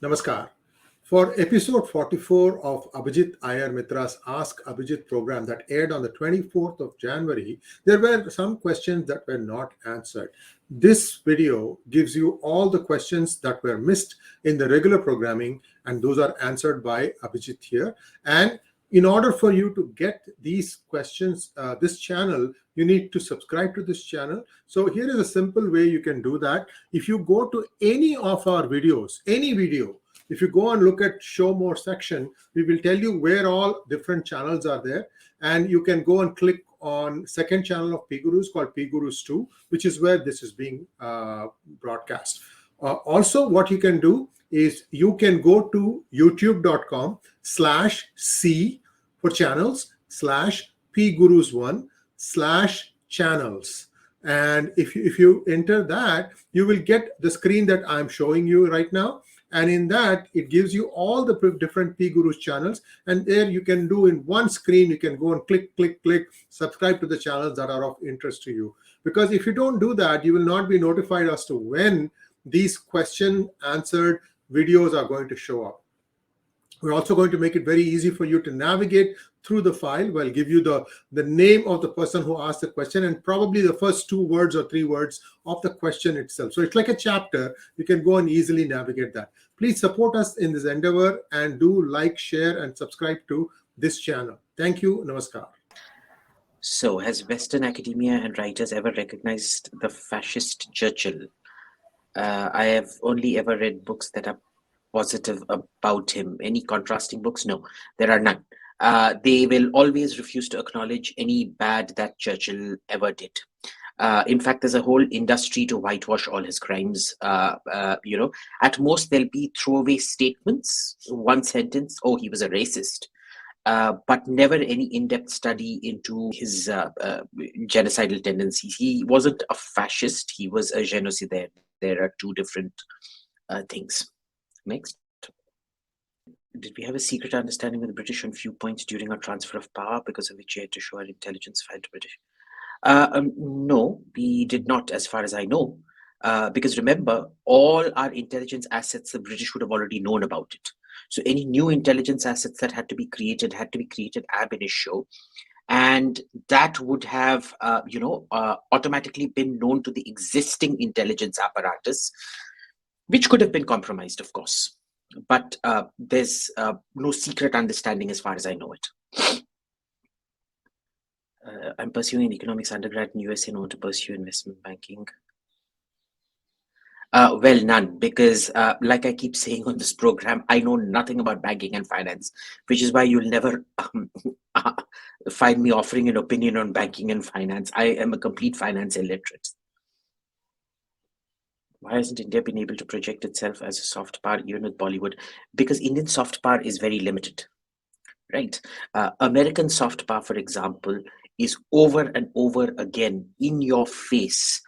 Namaskar. For episode 44 of Abhijit Iyer-Mitra's Ask Abhijit program that aired on the 24th of January, there were some questions that were not answered. This video gives you all the questions that were missed in the regular programming, and those are answered by Abhijit here. And in order for you to get these questions, this channel, you need to subscribe to this channel. So here is a simple way you can do that. If you go to any of our videos, any video, if you go and look at show more section, we will tell you where all different channels are there. And you can go and click on second channel of PGurus called PGurus 2, which is where this is being broadcast. Also, what you can do is you can go to youtube.com/C for channels /PGurus1/channels. And if you enter that, you will get the screen that I'm showing you right now. And in that, it gives you all the different PGurus channels. And there you can do in one screen, you can go and click, subscribe to the channels that are of interest to you. Because if you don't do that, you will not be notified as to when these question answered videos are going to show up. We're also going to make it very easy for you to navigate through the file. We'll give you the name of the person who asked the question and probably the first 2 words or 3 words of the question itself. So it's like a chapter. You can go and easily navigate that. Please support us in this endeavor and do like, share, and subscribe to this channel. Thank you. Namaskar. So, has Western academia and writers ever recognized the fascist Churchill? I have only ever read books that are positive about him. Any contrasting books? No, there are none. They will always refuse to acknowledge any bad that Churchill ever did. In fact, there's a whole industry to whitewash all his crimes. At most there'll be throwaway statements, one sentence, oh, he was a racist. But never any in-depth study into his genocidal tendencies. He wasn't a fascist, he was a genocidaire. There are 2 different things. Next. Did we have a secret understanding with the British on few points during our transfer of power because of which we had to show our intelligence file to British? No, we did not, as far as I know. Because remember, all our intelligence assets, the British would have already known about it. So any new intelligence assets that had to be created ab initio, and that would have, automatically been known to the existing intelligence apparatus, which could have been compromised, of course. But there's no secret understanding as far as I know it. I'm pursuing an economics undergrad in USA and want to pursue investment banking. Well, none, because like I keep saying on this program, I know nothing about banking and finance, which is why you'll never find me offering an opinion on banking and finance. I am a complete finance illiterate. Why hasn't India been able to project itself as a soft power even with Bollywood? Because Indian soft power is very limited, right? American soft power, for example, is over and over again in your face.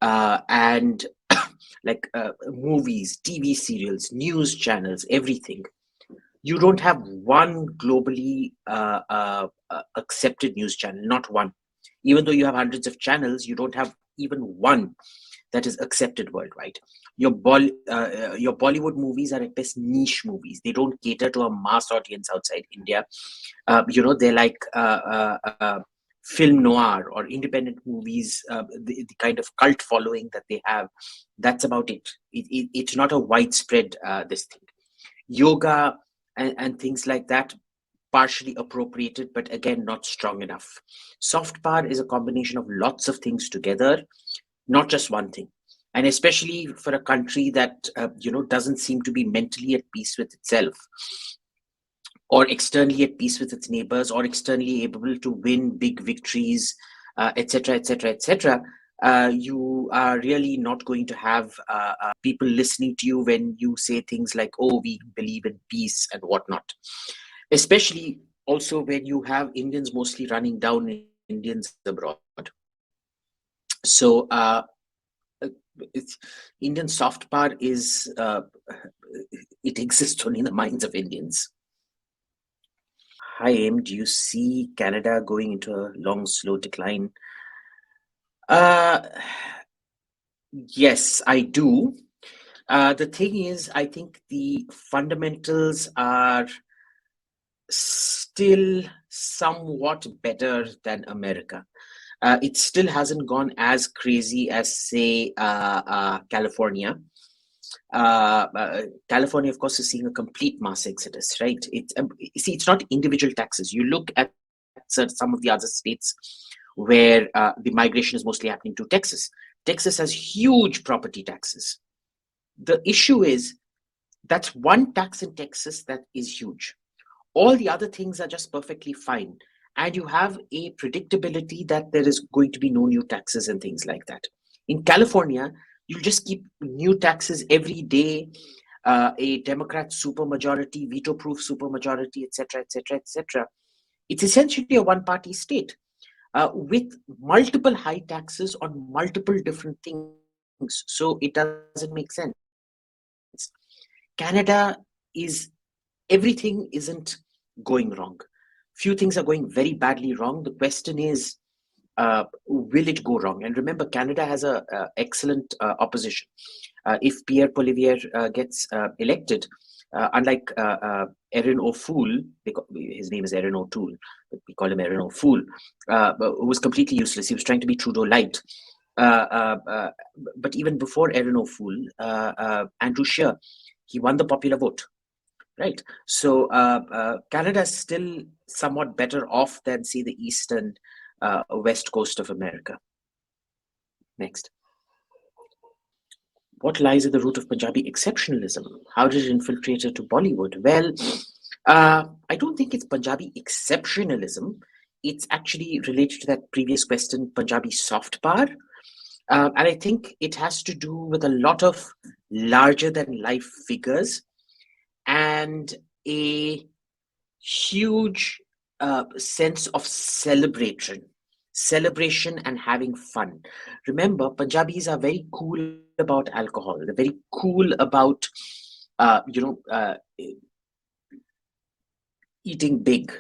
And like movies, TV serials, news channels, everything. You don't have one globally accepted news channel, not one. Even though you have hundreds of channels, you don't have even one that is accepted worldwide. Your Bollywood movies are at best niche movies. They don't cater to a mass audience outside India. They're like film noir or independent movies, the kind of cult following that they have. That's about it. It's not a widespread this thing. Yoga and things like that, partially appropriated, but again, not strong enough. Soft power is a combination of lots of things together, not just one thing. And especially for a country that, doesn't seem to be mentally at peace with itself, or externally at peace with its neighbors, or externally able to win big victories, etc., etc., etc. You are really not going to have people listening to you when you say things like, oh, we believe in peace and whatnot. Especially also when you have Indians mostly running down Indians abroad. So Indian soft power is, it exists only in the minds of Indians. Hi, Aim, do you see Canada going into a long, slow decline? Yes, I do. The thing is, I think the fundamentals are still somewhat better than America. It still hasn't gone as crazy as, say, California. California, of course, is seeing a complete mass exodus, right? It's not individual taxes. You look at some of the other states where the migration is mostly happening to Texas. Texas has huge property taxes. The issue is that's one tax in Texas that is huge. All the other things are just perfectly fine. And you have a predictability that there is going to be no new taxes and things like that. In California, you'll just keep new taxes every day, a Democrat supermajority, veto-proof supermajority, etc., etc., etc. It's essentially a one-party state with multiple high taxes on multiple different things. So it doesn't make sense. Canada is, everything isn't going wrong. Few things are going very badly wrong. The question is, will it go wrong? And remember, Canada has a excellent opposition. If Pierre Poilievre gets elected, unlike Erin O'Toole, his name is Erin O'Toole, but we call him Erin O'Toole, who was completely useless. He was trying to be Trudeau light. But even before Erin O'Toole, Andrew Scheer, he won the popular vote. Right. So Canada is still somewhat better off than, say, the east and west coast of America. Next. What lies at the root of Punjabi exceptionalism? How did it infiltrate into Bollywood? Well, I don't think it's Punjabi exceptionalism. It's actually related to that previous question, Punjabi soft power. And I think it has to do with a lot of larger than life figures and a huge sense of celebration and having fun. Remember, Punjabis are very cool about alcohol. They're very cool about, eating big,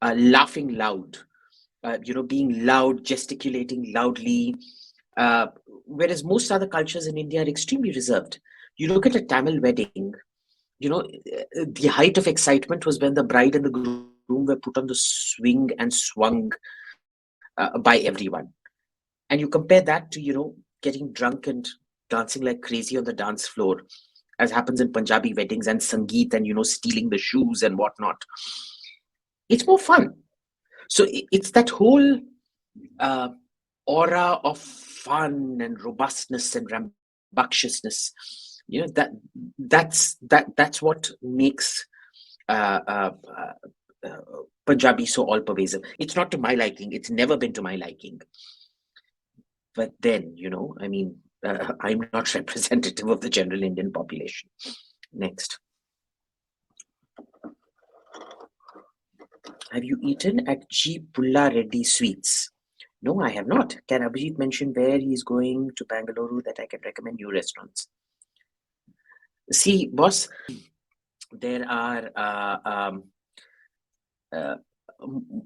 laughing loud, being loud, gesticulating loudly. Whereas most other cultures in India are extremely reserved. You look at a Tamil wedding, the height of excitement was when the bride and the groom were put on the swing and swung by everyone. And you compare that to, getting drunk and dancing like crazy on the dance floor, as happens in Punjabi weddings, and Sangeet and, stealing the shoes and whatnot. It's more fun. So it's that whole aura of fun and robustness and rambunctiousness. That's what makes Punjabi so all-pervasive. It's not to my liking. It's never been to my liking. But then, I'm not representative of the general Indian population. Next. Have you eaten at G. Pulla Reddy Sweets? No, I have not. Can Abhijit mention where he's going to Bangalore that I can recommend new restaurants? See, boss, there are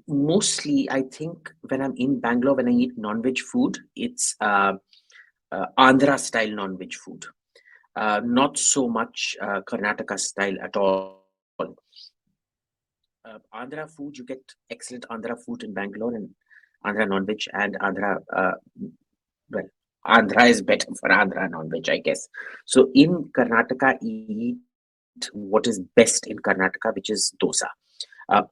mostly, I think, when I'm in Bangalore, when I eat non-veg food, it's Andhra style non-veg food. Not so much Karnataka style at all. Andhra food, you get excellent Andhra food in Bangalore, and Andhra non-veg, and Andhra, Andhra is better for Andhra non-veg, I guess. So in Karnataka, eat what is best in Karnataka, which is dosa.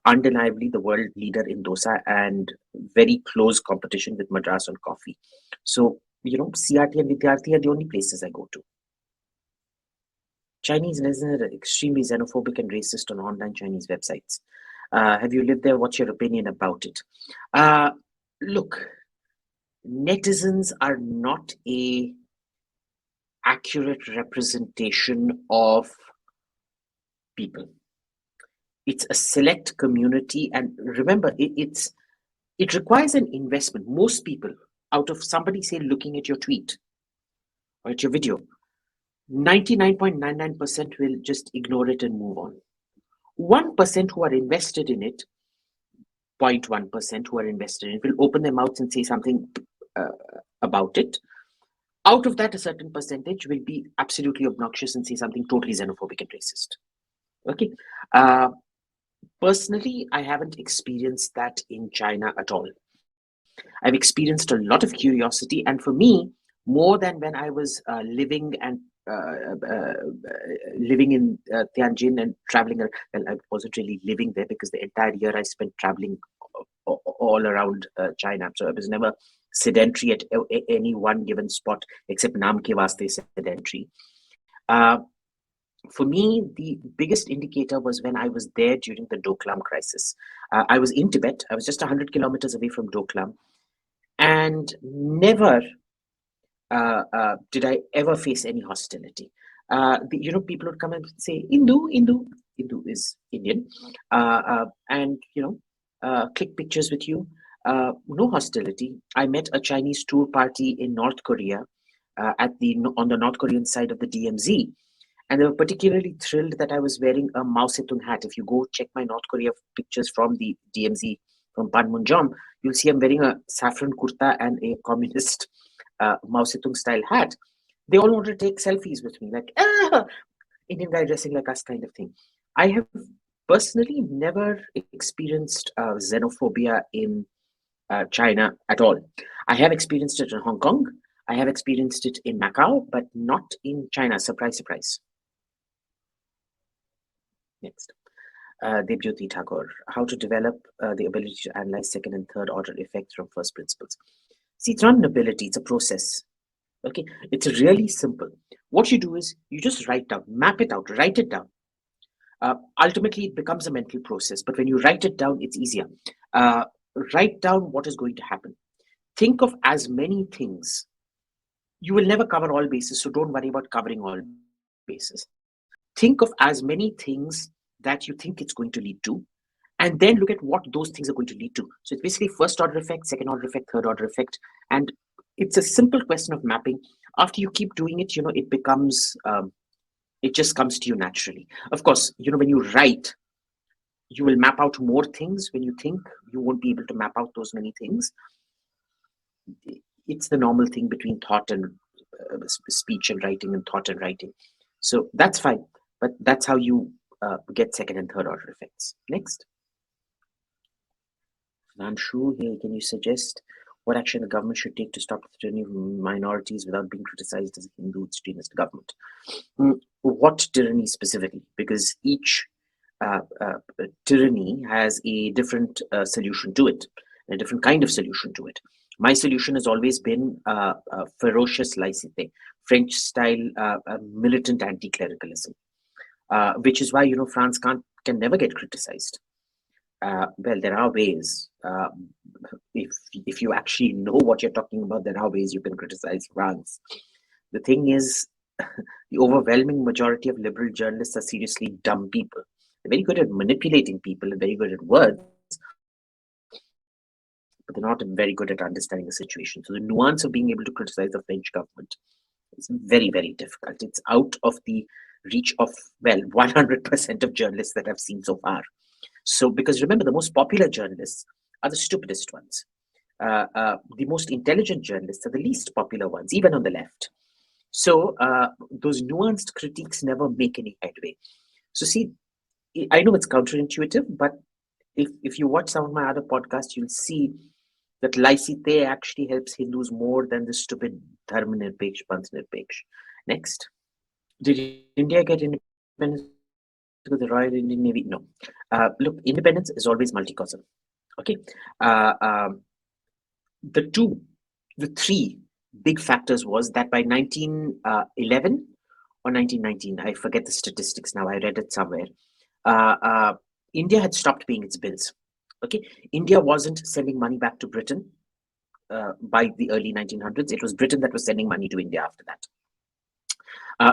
Undeniably the world leader in dosa, and very close competition with Madras on coffee. So, CRT and Vidyarthi are the only places I go to. Chinese listeners are extremely xenophobic and racist on online Chinese websites. Have you lived there? What's your opinion about it? Look, netizens are not a accurate representation of people. It's a select community, and remember, it requires an investment. Most people, out of somebody, say, looking at your tweet or at your video, 99.99% will just ignore it and move on. 1% who are invested in it, 0.1% who are invested in it, will open their mouths and say something about it. out of that, a certain percentage will be absolutely obnoxious and say something totally xenophobic and racist. Okay. Personally, I haven't experienced that in China at all. I've experienced a lot of curiosity, and for me, more than when I was living in Tianjin and traveling. Well, I wasn't really living there because the entire year I spent traveling all around China. So I was never sedentary at any one given spot except Nam ke vaste sedentary. For me, the biggest indicator was when I was there during the Doklam crisis. I was in Tibet. I was just 100 kilometers away from Doklam, and never did I ever face any hostility. People would come and say, Hindu is Indian, and click pictures with you. No hostility. I met a Chinese tour party in North Korea on the North Korean side of the DMZ. And they were particularly thrilled that I was wearing a Mao Zedong hat. If you go check my North Korea pictures from the DMZ, from Panmunjom, you'll see I'm wearing a saffron kurta and a communist Mao Zedong style hat. They all wanted to take selfies with me, like, Indian guy dressing like us kind of thing. I have personally never experienced xenophobia in China at all. I have experienced it in Hong Kong. I have experienced it in Macau, but not in China. Surprise, surprise. Next. Debajyoti Thakur, how to develop the ability to analyze second and third order effects from first principles. See, it's not an ability, it's a process. Okay, it's really simple. What you do is you just write down, map it out, write it down. Ultimately, it becomes a mental process, but when you write it down, it's easier. Write down what is going to happen. Think of as many things. You will never cover all bases, so don't worry about covering all bases. Think of as many things that you think it's going to lead to, and then look at what those things are going to lead to. So it's basically first order effect, second order effect, third order effect, and it's a simple question of mapping. After you keep doing it, it becomes, it just comes to you naturally. Of course, when you write, you will map out more things. When you think, you won't be able to map out those many things. It's the normal thing between thought and speech and writing, and thought and writing. So that's fine, but that's how you get second and third order effects. Next. Sudhanshu, here, can you suggest what action the government should take to stop the tyranny of minorities without being criticized as a Hindu extremist government? What tyranny specifically? Because each tyranny has a different solution to it, a different kind of solution to it. My solution has always been ferocious laïcité, French-style militant anti-clericalism, which is why France can never get criticized. Well, there are ways. If you actually know what you're talking about, there are ways you can criticize France. The thing is, the overwhelming majority of liberal journalists are seriously dumb people. They're very good at manipulating people and very good at words, but they're not very good at understanding the situation. So the nuance of being able to criticize the French government is very, very difficult. It's out of the reach of, 100% of journalists that I've seen so far. So, because remember, the most popular journalists are the stupidest ones. The most intelligent journalists are the least popular ones, even on the left. So those nuanced critiques never make any headway. So see, I know it's counterintuitive, but if you watch some of my other podcasts, you'll see that laïcité actually helps Hindus more than the stupid dharma nirpeksh, panth nirpeksh. Next. Did India get independence because the Royal Indian Navy? No. Look, independence is always multi-causal. Okay. The three big factors was that by 1911 or 1919, I forget the statistics now, I read it somewhere, India had stopped paying its bills. Okay, India wasn't sending money back to Britain by the early 1900s. It was Britain that was sending money to India after that.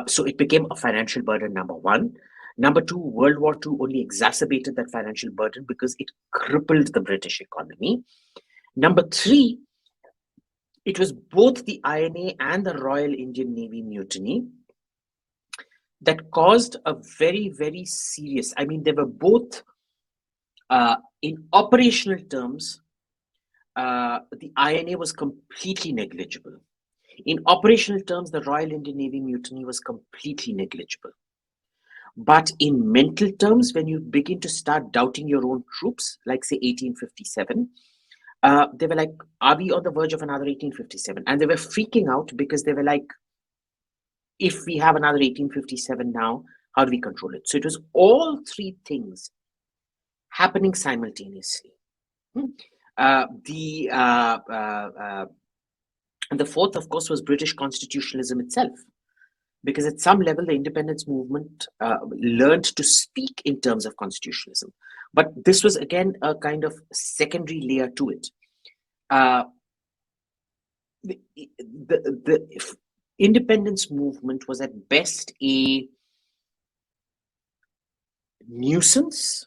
So it became a financial burden, number one. Number two, World War II only exacerbated that financial burden because it crippled the British economy. Number three, it was both the INA and the Royal Indian Navy mutiny that caused a very, very serious, they were both, in operational terms, the INA was completely negligible. In operational terms, the Royal Indian Navy mutiny was completely negligible. But in mental terms, when you begin to start doubting your own troops, like say 1857, they were like, are we on the verge of another 1857? And they were freaking out because they were like, if we have another 1857 now, how do we control it? So it was all three things happening simultaneously. And the fourth, of course, was British constitutionalism itself. Because at some level, the independence movement learned to speak in terms of constitutionalism. But this was, again, a kind of secondary layer to it. The independence movement was at best a nuisance,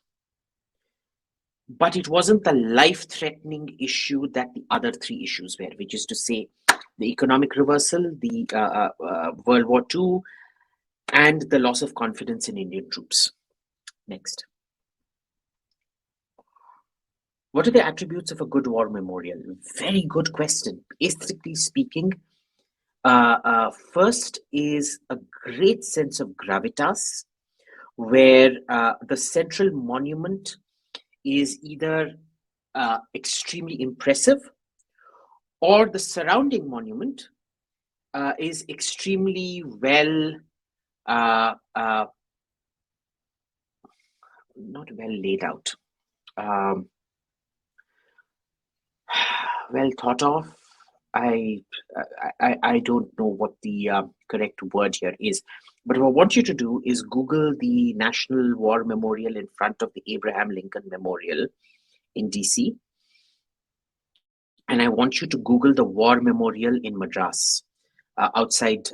but it wasn't the life-threatening issue that the other three issues were, which is to say the economic reversal, the World War II, and the loss of confidence in Indian troops. Next. What are the attributes of a good war memorial? Very good question. Aesthetically speaking, first is a great sense of gravitas, where the central monument is either extremely impressive, or the surrounding monument is extremely well, not well laid out, well thought of. I don't know what the correct word here is, but what I want you to do is Google the National War Memorial in front of the Abraham Lincoln Memorial in DC, and I want you to Google the War Memorial in Madras, outside.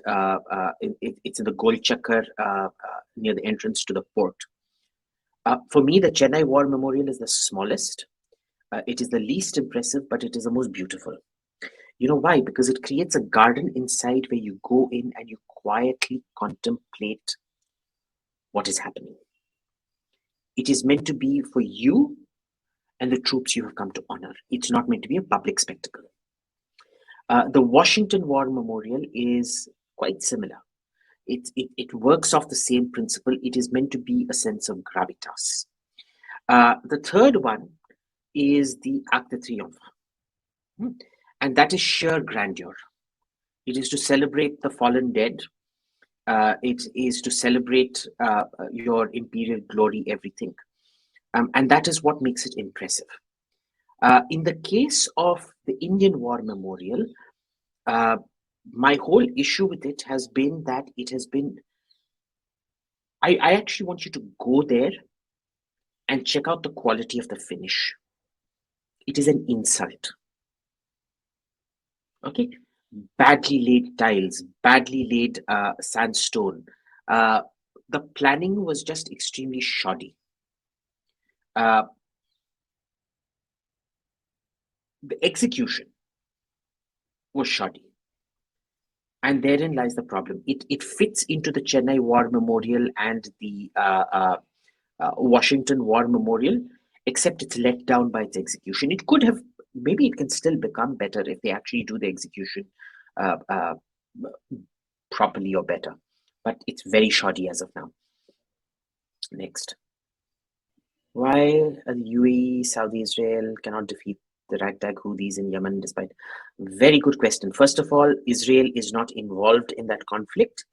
It's in the Gol Chakkar near the entrance to the port. For me, the Chennai War Memorial is the smallest. It is the least impressive, but it is the most beautiful. You know why? Because it creates a garden inside where you go in and you quietly contemplate what is happening. It is meant to be for you and the troops you have come to honor. It's not meant to be a public spectacle. The Washington War Memorial is quite similar. It works off the same principle. It is meant to be a sense of gravitas. The third one is the Arc de Triomphe. And that is sheer grandeur. It is to celebrate the fallen dead. It is to celebrate your imperial glory, everything. And that is what makes it impressive. In the case of the Indian War Memorial, my whole issue with it has been that it has been... I actually want you to go there and check out the quality of the finish. It is an insult. Okay, badly laid tiles, badly laid sandstone. The planning was just extremely shoddy. The execution was shoddy. And therein lies the problem. It fits into the Chennai War Memorial and the Washington War Memorial, except it's let down by its execution. It could have, maybe it can still become better if they actually do the execution properly or better. But it's very shoddy as of now. Next. Why the UAE, Saudi, Israel cannot defeat the ragtag Houthis in Yemen despite... Very good question. First of all, Israel is not involved in that conflict.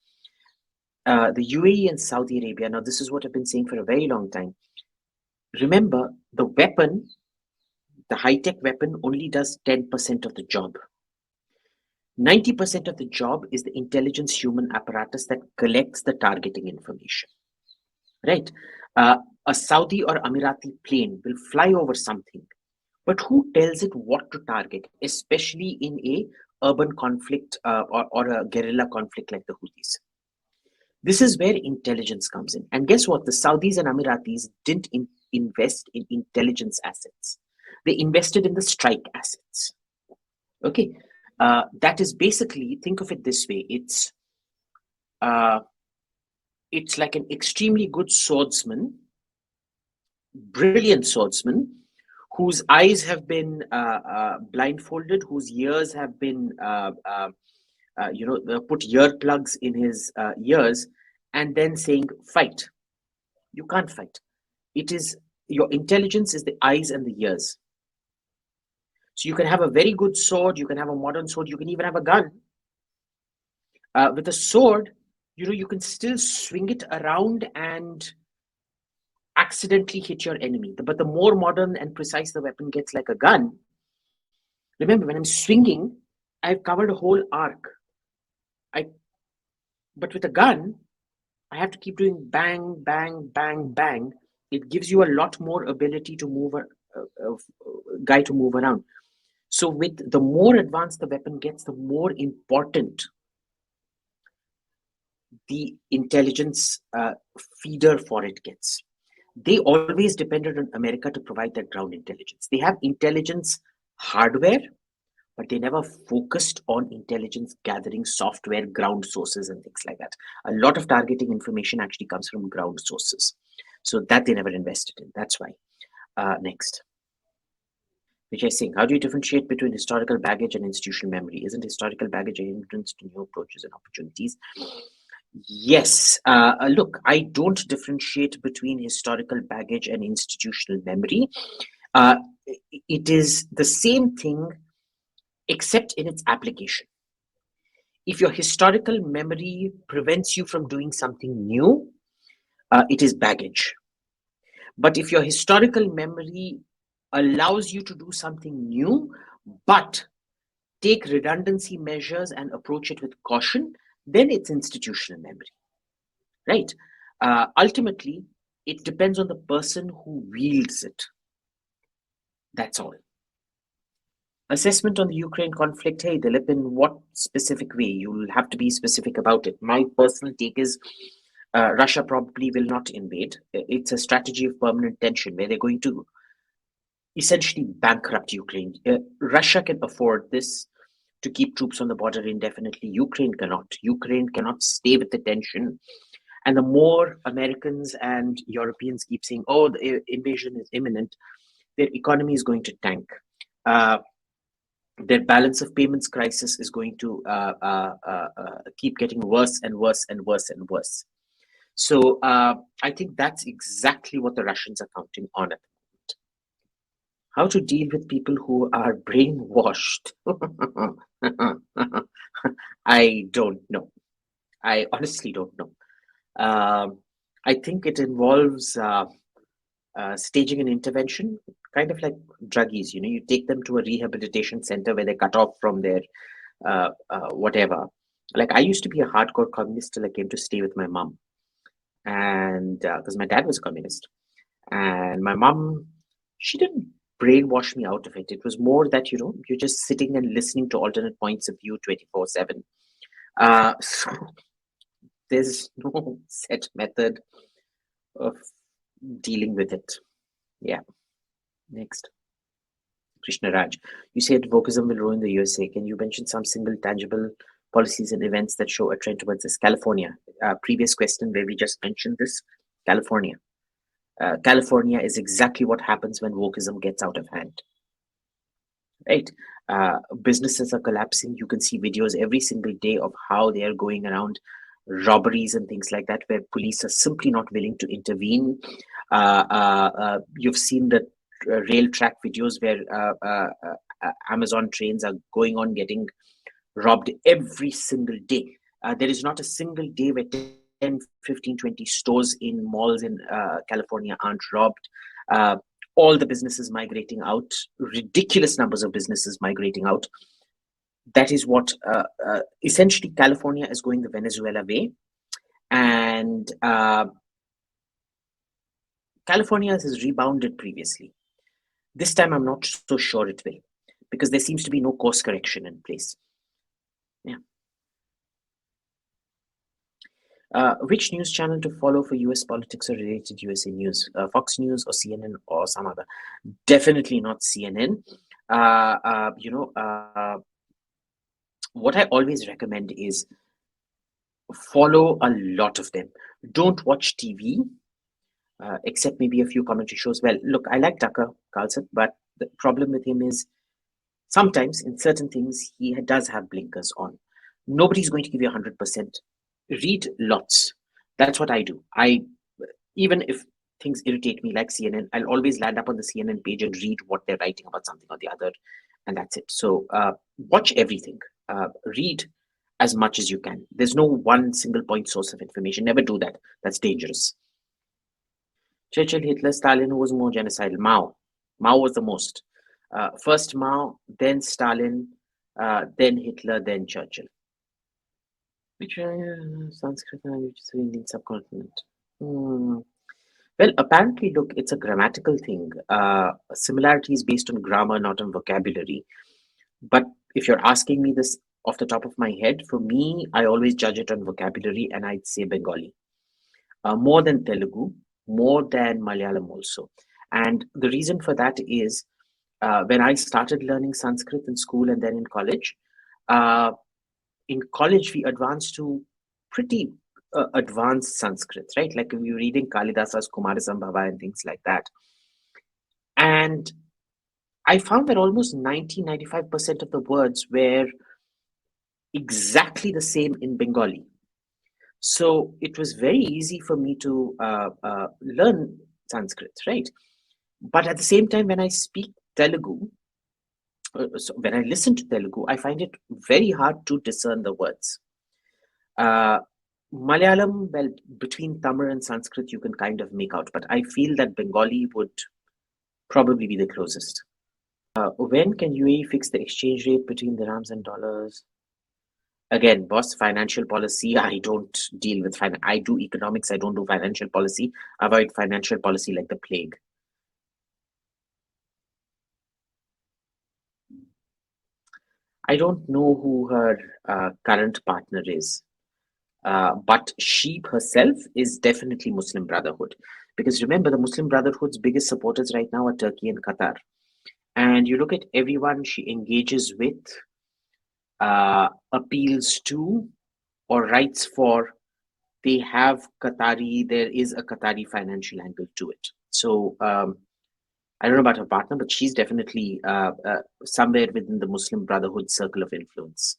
The UAE and Saudi Arabia, now this is what I've been saying for a very long time. Remember, the weapon, the high-tech weapon only does 10% of the job. 90% of the job is the intelligence human apparatus that collects the targeting information. Right? A Saudi or Emirati plane will fly over something, but who tells it what to target, especially in a urban conflict or a guerrilla conflict like the Houthis? This is where intelligence comes in. And guess what? The Saudis and Emiratis didn't invest in intelligence assets. They invested in the strike assets. Okay. That is basically, think of it this way. It's like an extremely good swordsman, brilliant swordsman, whose eyes have been blindfolded, whose ears have been put earplugs in his ears and then saying, fight. You can't fight. It is your intelligence is the eyes and the ears. So you can have a very good sword, you can have a modern sword, you can even have a gun. With a sword, you can still swing it around and accidentally hit your enemy. But the more modern and precise the weapon gets, like a gun, remember, when I'm swinging, I've covered a whole arc. But with a gun, I have to keep doing bang, bang, bang, bang. It gives you a lot more ability to move a guy to move around. So with the more advanced the weapon gets, the more important the intelligence feeder for it gets. They always depended on America to provide that ground intelligence. They have intelligence hardware, but they never focused on intelligence gathering software, ground sources, and things like that. A lot of targeting information actually comes from ground sources. So that they never invested in. That's why. Next. Vijay Singh, how do you differentiate between historical baggage and institutional memory? Isn't historical baggage a hindrance to new approaches and opportunities? Yes. Look, I don't differentiate between historical baggage and institutional memory. It is the same thing, except in its application. If your historical memory prevents you from doing something new, it is baggage. But if your historical memory allows you to do something new, but take redundancy measures and approach it with caution, then it's institutional memory, right? Ultimately, it depends on the person who wields it. That's all. Assessment on the Ukraine conflict. Hey, Dilip, in what specific way? You'll have to be specific about it. My personal take is Russia probably will not invade. It's a strategy of permanent tension where they're going to essentially bankrupt Ukraine. Russia can afford this to keep troops on the border indefinitely. Ukraine cannot. Ukraine cannot stay with the tension. And the more Americans and Europeans keep saying, oh, the invasion is imminent, their economy is going to tank. Their balance of payments crisis is going to keep getting worse and worse and worse and worse. So I think that's exactly what the Russians are counting on at the moment. How to deal with people who are brainwashed? I don't know. I honestly don't know. I think it involves staging an intervention, kind of like druggies. You take them to a rehabilitation center where they cut off from their whatever. Like, I used to be a hardcore communist till I came to stay with my mom, and because my dad was a communist, and my mom, she didn't brainwash me out of it. It was more that you're just sitting and listening to alternate points of view 24/7. So there's no set method of dealing with it. Yeah. Next. Krishna Raj, you said wokeism will ruin the USA. Can you mention some single tangible policies and events that show a trend towards this? California. Previous question where we just mentioned this. California. California is exactly what happens when wokeism gets out of hand. Right? Businesses are collapsing. You can see videos every single day of how they are going around robberies and things like that, where police are simply not willing to intervene. You've seen the rail track videos where Amazon trains are going on getting robbed every single day. There is not a single day where 10, 15, 20 stores in malls in California aren't robbed. All the businesses migrating out, ridiculous numbers of businesses migrating out. That is what essentially California is going the Venezuela way. And California has rebounded previously. This time I'm not so sure it will, because there seems to be no course correction in place. Yeah. Which news channel to follow for US politics or related USA news? Fox News or CNN or some other? Definitely not CNN. What I always recommend is follow a lot of them. Don't watch TV, except maybe a few commentary shows. Well, look, I like Tucker Carlson, but the problem with him is sometimes in certain things he does have blinkers on. Nobody's going to give you 100%. Read lots. That's what I do. Even if things irritate me like CNN, I'll always land up on the CNN page and read what they're writing about something or the other, and that's it. So watch everything. Read as much as you can. There's no one single point source of information. Never do that. That's dangerous. Churchill, Hitler, Stalin, who was more genocidal? Mao. Mao was the most. First Mao, then Stalin, then Hitler, then Churchill. Which Sanskrit language of Indian subcontinent? Well, apparently, look, it's a grammatical thing. Similarity is based on grammar, not on vocabulary. But if you're asking me this off the top of my head, for me, I always judge it on vocabulary, and I'd say Bengali. More than Telugu, more than Malayalam also. And the reason for that is when I started learning Sanskrit in school and then in college, we advanced to pretty advanced Sanskrit, right? Like we were reading Kalidasa's Kumarasambhava and things like that. And I found that almost 90-95% of the words were exactly the same in Bengali. So it was very easy for me to learn Sanskrit, right? But at the same time, when I speak Telugu, so when I listen to Telugu, I find it very hard to discern the words. Malayalam, well, between Tamil and Sanskrit, you can kind of make out, but I feel that Bengali would probably be the closest. When can UAE fix the exchange rate between dirhams and dollars? Again, boss, financial policy, I don't deal with I do economics, I don't do financial policy. I avoid financial policy like the plague. I don't know who her current partner is, but she herself is definitely Muslim Brotherhood. Because remember, the Muslim Brotherhood's biggest supporters right now are Turkey and Qatar. And you look at everyone she engages with, appeals to, or writes for, they have Qatari, there is a Qatari financial angle to it. So I don't know about her partner, but she's definitely somewhere within the Muslim Brotherhood circle of influence.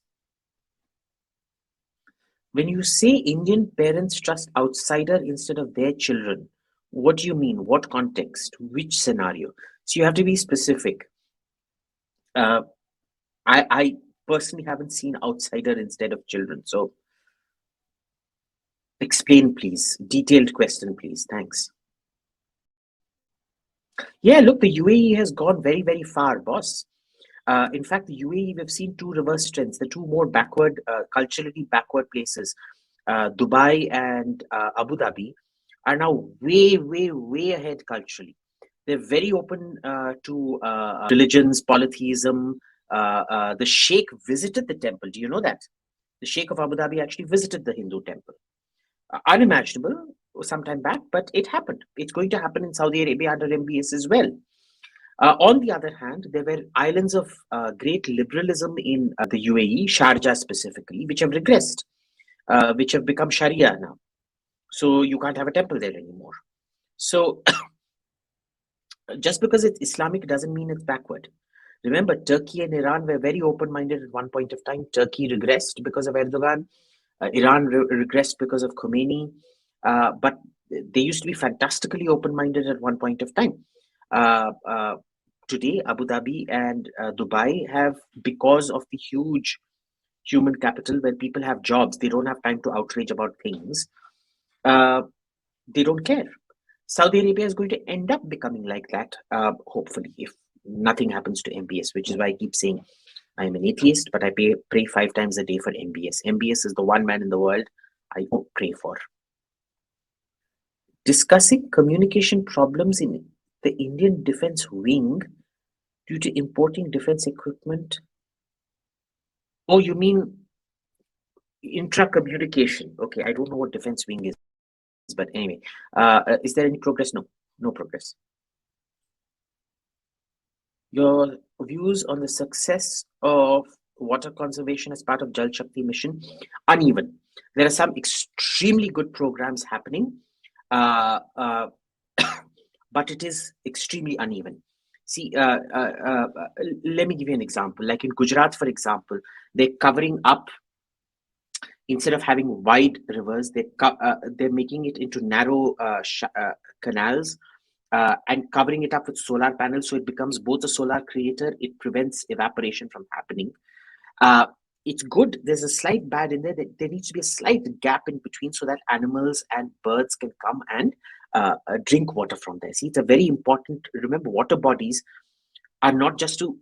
When you say Indian parents trust outsider instead of their children, what do you mean? What context? Which scenario? So you have to be specific. I personally haven't seen outsider instead of children. So explain, please. Detailed question, please. Thanks. Yeah, look, the UAE has gone very, very far, boss. In fact, the UAE, we've seen two reverse trends. The two more backward, culturally backward places, Dubai and Abu Dhabi, are now way, way, way ahead culturally. They're very open to religions, polytheism. The Sheikh visited the temple. Do you know that? The Sheikh of Abu Dhabi actually visited the Hindu temple. Unimaginable some time back, but it happened. It's going to happen in Saudi Arabia under MBS as well. On the other hand, there were islands of great liberalism in the UAE, Sharjah specifically, which have regressed, which have become Sharia now. So you can't have a temple there anymore. So just because it's Islamic doesn't mean it's backward. Remember, Turkey and Iran were very open-minded at one point of time. Turkey regressed because of Erdogan. Iran regressed because of Khomeini. But they used to be fantastically open-minded at one point of time. Today, Abu Dhabi and Dubai have, because of the huge human capital where people have jobs, they don't have time to outrage about things. They don't care. Saudi Arabia is going to end up becoming like that, hopefully, if nothing happens to MBS, which is why I keep saying I'm an atheist, but I pray 5 times a day for MBS. MBS is the one man in the world I pray for. Discussing communication problems in the Indian Defence Wing due to importing defense equipment. Oh, you mean intra-communication? Okay, I don't know what Defense Wing is, but anyway, is there any progress? No, no progress. Your views on the success of water conservation as part of Jal Shakti mission? Uneven. There are some extremely good programs happening, but it is extremely uneven. See, let me give you an example. Like in Gujarat, for example, they're covering up instead of having wide rivers, they're making it into narrow canals and covering it up with solar panels, so it becomes both a solar creator. It prevents evaporation from happening. It's good. There's a slight bad in there. There needs to be a slight gap in between so that animals and birds can come and drink water from there. See, it's a very important. Remember, water bodies are not just to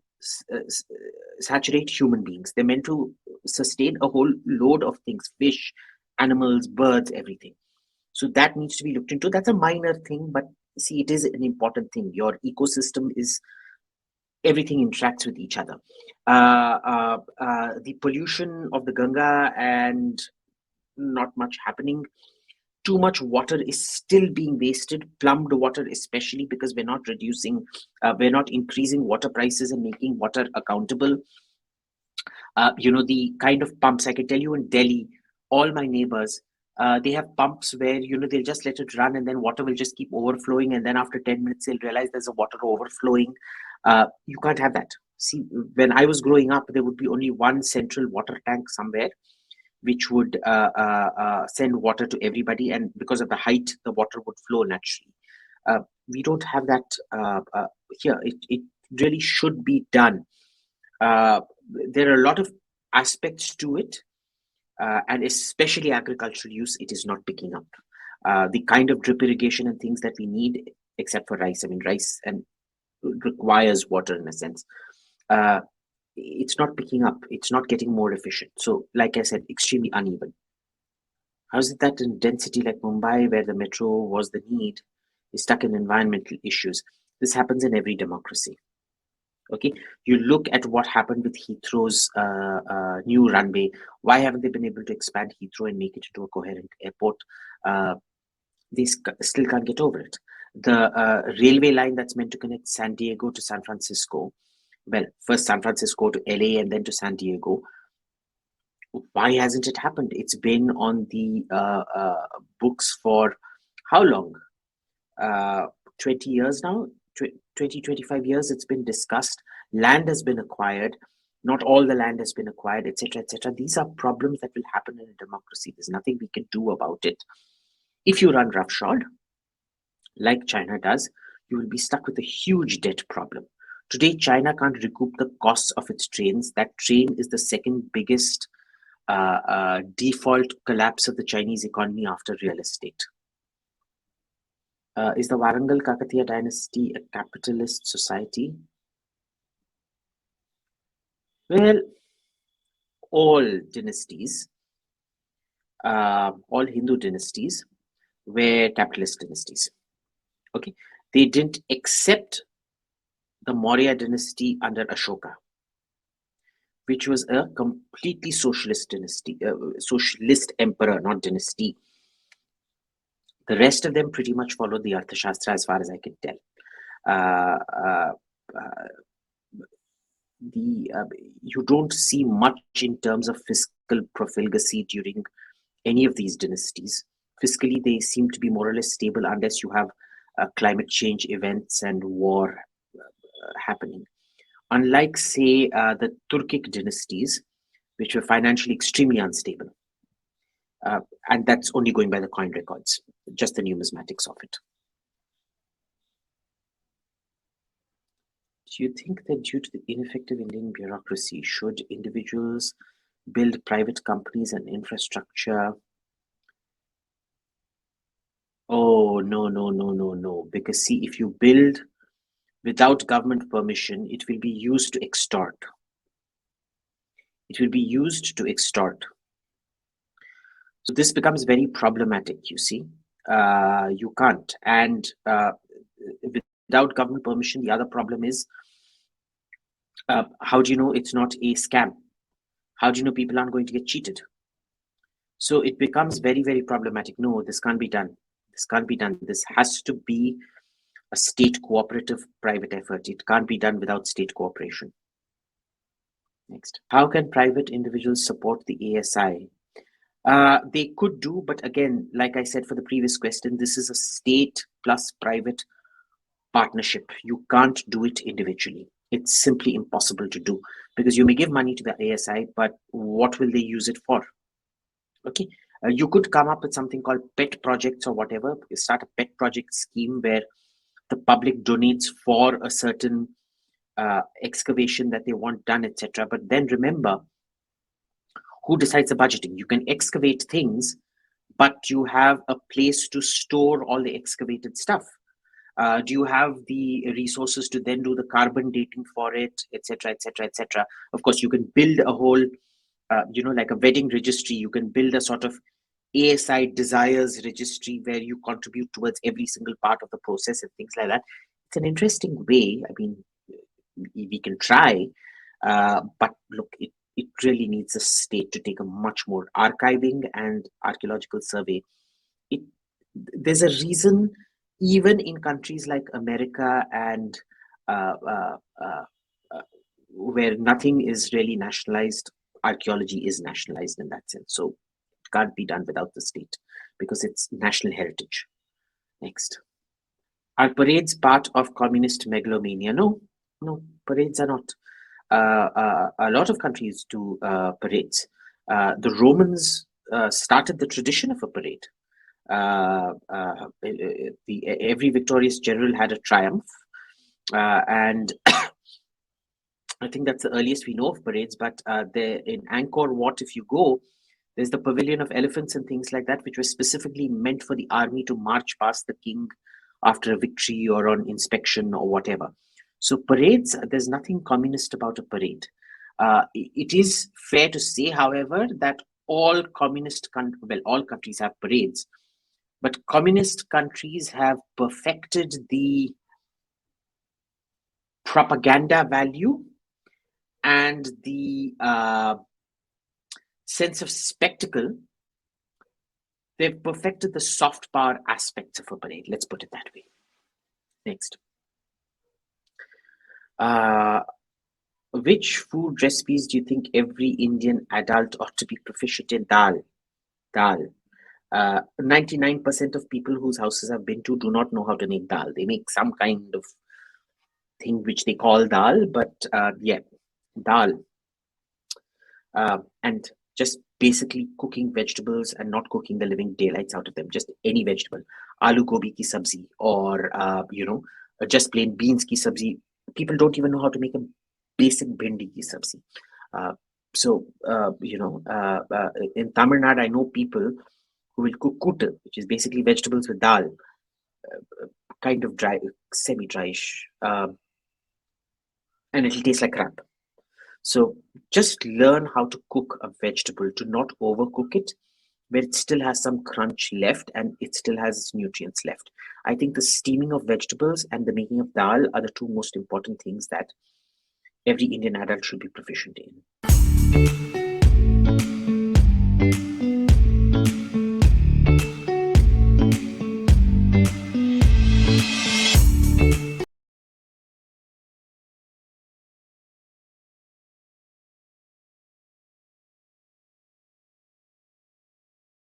saturate human beings. They're meant to sustain a whole load of things: fish, animals, birds, everything. So that needs to be looked into. That's a minor thing, but see, it is an important thing. Your ecosystem is, everything interacts with each other. The pollution of the Ganga and not much happening. Too much water is still being wasted, plumbed water especially, because we're not increasing water prices and making water accountable. The kind of pumps, I can tell you in Delhi, all my neighbors, they have pumps where, they'll just let it run and then water will just keep overflowing. And then after 10 minutes, they'll realize there's a water overflowing. You can't have that. See, when I was growing up, there would be only one central water tank somewhere, which would send water to everybody. And because of the height, the water would flow naturally. We don't have that here. It really should be done. There are a lot of aspects to it, and especially agricultural use, it is not picking up. The kind of drip irrigation and things that we need, except for rice. I mean, rice and requires water in a sense. It's not picking up. It's not getting more efficient. So, like I said, extremely uneven. How is it that in density like Mumbai, where the metro was the need, is stuck in environmental issues? This happens in every democracy. Okay, you look at what happened with Heathrow's new runway. Why haven't they been able to expand Heathrow and make it into a coherent airport? They still can't get over it. The railway line that's meant to connect San Diego to San Francisco, well, first San Francisco to LA and then to San Diego. Why hasn't it happened? It's been on the books for how long? 20 years now? 20, 25 years it's been discussed. Land has been acquired. Not all the land has been acquired, etc., etc. These are problems that will happen in a democracy. There's nothing we can do about it. If you run roughshod, like China does, you will be stuck with a huge debt problem. Today, China can't recoup the costs of its trains. That train is the second biggest default collapse of the Chinese economy after real estate. Is the Warangal Kakatiya dynasty a capitalist society? Well, all dynasties, all Hindu dynasties were capitalist dynasties. Okay, they didn't accept the Maurya dynasty under Ashoka, which was a completely socialist dynasty, socialist emperor, not dynasty. The rest of them pretty much followed the Arthashastra as far as I can tell. You don't see much in terms of fiscal profligacy during any of these dynasties. Fiscally, they seem to be more or less stable unless you have climate change events and war happening. Unlike, say, the Turkic dynasties, which were financially extremely unstable. And that's only going by the coin records, just the numismatics of it. Do you think that due to the ineffective Indian bureaucracy, should individuals build private companies and infrastructure? Oh, no. Because see, if you build without government permission, it will be used to extort. It will be used to extort. So this becomes very problematic, you see. You can't. And without government permission, the other problem is, how do you know it's not a scam? How do you know people aren't going to get cheated? So it becomes very, very problematic. No, this can't be done. This can't be done. This has to be a state cooperative private effort. It can't be done without state cooperation. Next. How can private individuals support the ASI? They could do, but again, like I said for the previous question, this is a state plus private partnership. You can't do it individually. It's simply impossible to do, because you may give money to the ASI, but what will they use it for? Okay, you could come up with something called pet projects or whatever. You start a pet project scheme where the public donates for a certain excavation that they want done, etc. But then remember, who decides the budgeting? You can excavate things, but you have a place to store all the excavated stuff. Do you have the resources to then do the carbon dating for it, etc., etc., etc.? Of course, you can build a whole, like a wedding registry. You can build a sort of ASI desires registry where you contribute towards every single part of the process and things like that. It's an interesting way. I mean, we can try, but look, it really needs the state to take a much more archiving and archaeological survey. It There's a reason, even in countries like America and uh, uh, uh, uh, where nothing is really nationalized, archaeology is nationalized in that sense. So it can't be done without the state because it's national heritage. Next. Are parades part of communist megalomania? No, no, parades are not. A lot of countries do parades. The Romans started the tradition of a parade. Every victorious general had a triumph, and I think that's the earliest we know of parades. But in Angkor Wat, if you go, there's the pavilion of elephants and things like that, which was specifically meant for the army to march past the king after a victory or on inspection or whatever. So parades, there's nothing communist about a parade. It is fair to say, however, that all all countries have parades, but communist countries have perfected the propaganda value and the sense of spectacle. They've perfected the soft power aspects of a parade. Let's put it that way. Next. Which food recipes do you think every Indian adult ought to be proficient in? Dal. 99% of people whose houses I've been to do not know how to make dal. They make some kind of thing which they call dal, but yeah, dal. And just basically cooking vegetables and not cooking the living daylights out of them. Just any vegetable, aloo gobi ki sabzi, or just plain beans ki sabzi. People don't even know how to make a basic bhindi ki sabzi. In Tamil Nadu, I know people who will cook kuttu, which is basically vegetables with dal, kind of dry, semi-dryish, and it'll taste like crap. So just learn how to cook a vegetable, to not overcook it, where it still has some crunch left and it still has its nutrients left. I think the steaming of vegetables and the making of dal are the two most important things that every Indian adult should be proficient in.